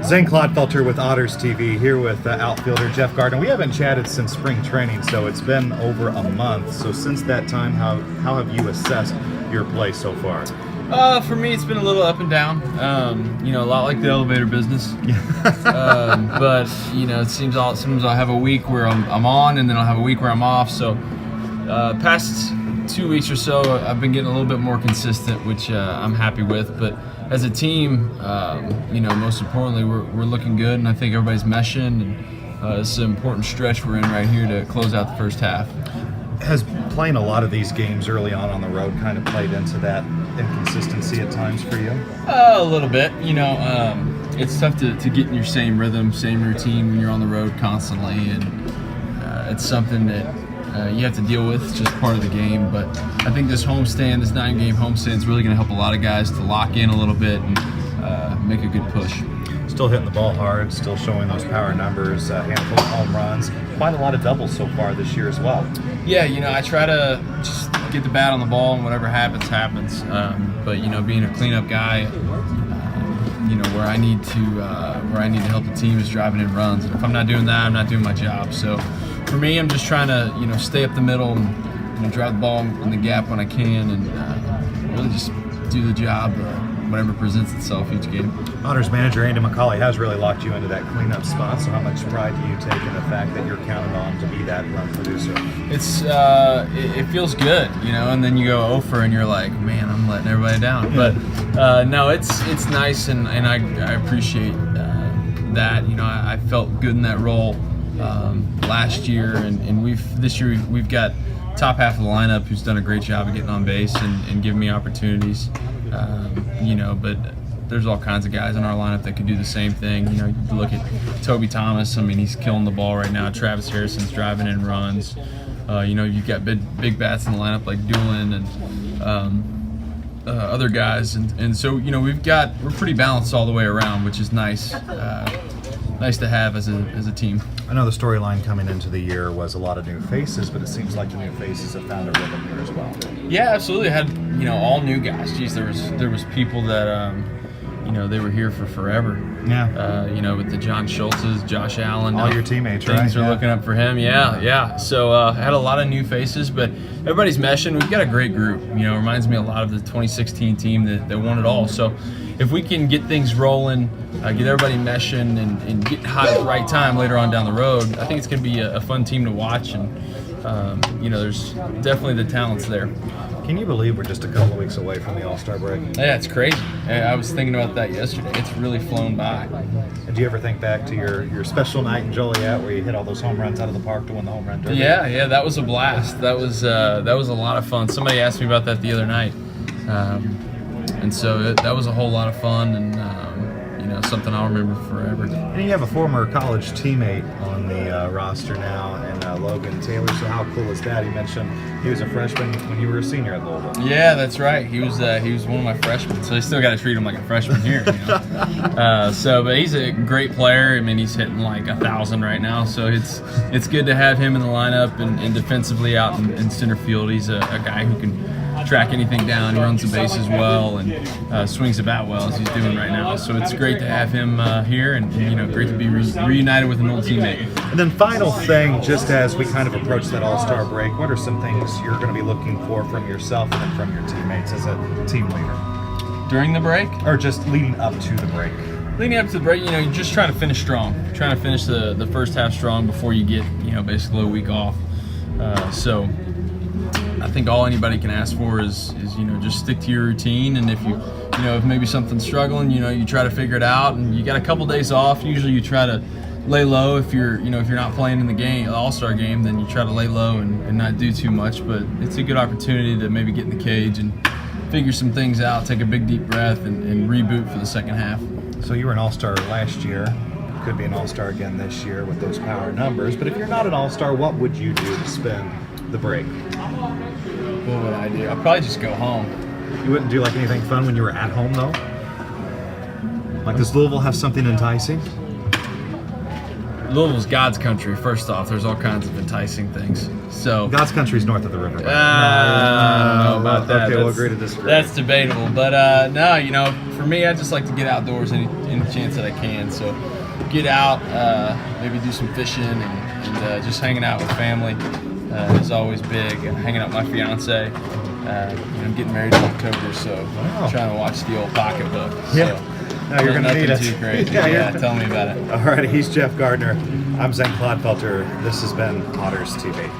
Zane Clodfelter with Otters TV here with outfielder Jeff Gardner. We haven't chatted since spring training, so it's been over a month. So since that time, how have you assessed your play so far? For me, it's been a little up and down. A lot like the elevator business. But it seems sometimes I'll have a week where I'm on, and then I'll have a week where I'm off. So past 2 weeks or so, I've been getting a little bit more consistent, which I'm happy with. But as a team, most importantly, we're looking good, and I think everybody's meshing. And it's an important stretch we're in right here to close out the first half. Has playing a lot of these games early on the road kind of played into that inconsistency at times for you? A little bit. It's tough to get in your same rhythm, same routine when you're on the road constantly, and it's something that you have to deal with. It's just part of the game. But I think this 9-game homestand is really going to help a lot of guys to lock in a little bit and make a good push. Still hitting the ball hard, still showing those power numbers, a handful of home runs, quite a lot of doubles so far this year as well. Yeah, I try to just get the bat on the ball, and whatever happens, happens. But being a cleanup guy, where I need to help the team is driving in runs. And if I'm not doing that, I'm not doing my job. So for me, I'm just trying to stay up the middle and drive the ball in the gap when I can, and really just do the job. Whatever presents itself each game. Otters manager Andy McCauley has really locked you into that cleanup spot. So how much pride do you take in the fact that you're counted on to be that run producer? It feels good, and then you go over and you're like, man, I'm letting everybody down. But no, it's nice, and I appreciate that. I felt good in that role last year, and this year we've got top half of the lineup who's done a great job of getting on base and giving me opportunities. But there's all kinds of guys in our lineup that could do the same thing. You look at Toby Thomas. I mean, he's killing the ball right now. Travis Harrison's driving in runs. You've got big bats in the lineup like Doolin and other guys, and so we're pretty balanced all the way around, which is nice. Nice to have as a team. I know the storyline coming into the year was a lot of new faces, but it seems like the new faces have found a rhythm here as well. Yeah, absolutely. I had all new guys. Geez, there was people that they were here for forever. Yeah. With the John Schultzes, Josh Allen, all your teammates, right? Things are looking up for him. Yeah. So I had a lot of new faces, but everybody's meshing. We've got a great group. Reminds me a lot of the 2016 team that won it all. So if we can get things rolling, get everybody meshing, and get hot at the right time later on down the road, I think it's going to be a fun team to watch. And there's definitely the talents there. Can you believe we're just a couple of weeks away from the AllStar break? Yeah, it's crazy. I was thinking about that yesterday. It's really flown by. And do you ever think back to your special night in Joliet where you hit all those home runs out of the park to win the home run derby? Yeah, that was a blast. That was a lot of fun. Somebody asked me about that the other night, and so that was a whole lot of fun, and something I'll remember forever. And you have a former college teammate on the roster now, and Logan Taylor. So how cool is that? He mentioned he was a freshman when you were a senior at Louisville. Yeah, that's right. He was one of my freshmen, so they still got to treat him like a freshman here. But he's a great player. I mean, he's hitting like 1,000 right now, so it's good to have him in the lineup and defensively out in center field. He's a guy who can track anything down. He runs the bases well and swings the bat well as he's doing right now. So it's great to have him here, and great to be reunited with an old teammate. And then final thing, just as we kind of approach that All-Star break, what are some things you're going to be looking for from yourself and then from your teammates as a team leader? During the break? Or just leading up to the break? Leading up to the break, you're just trying to finish strong. Trying to finish the first half strong before you get, basically a week off. So I think all anybody can ask for is just stick to your routine, and if if maybe something's struggling, you try to figure it out, and you got a couple days off. Usually you try to lay low if you're not playing in the game, the All-Star game, then you try to lay low and not do too much, but it's a good opportunity to maybe get in the cage and figure some things out, take a big deep breath, and reboot for the second half. So you were an All-Star last year. Could be an All-Star again this year with those power numbers, but if you're not an All-Star, what would you do to spend the break? What would I do? I'd probably just go home. You wouldn't do like anything fun when you were at home though? Like, does Louisville have something enticing? Louisville's God's country. First off, there's all kinds of enticing things. So God's country's north of the river. I don't know about that. Okay, we'll agree to disagree. That's debatable. But no, you know, for me, I just like to get outdoors any chance that I can. So get out, maybe do some fishing and just hanging out with family is always big. Hanging out with my fiance. I'm getting married in October, so trying to watch the old pocketbook. Yeah. So, no, you're going to need it. Too crazy. Yeah, tell me about it. All right, he's Jeff Gardner. I'm Zane Clodfelter. This has been Otters TV.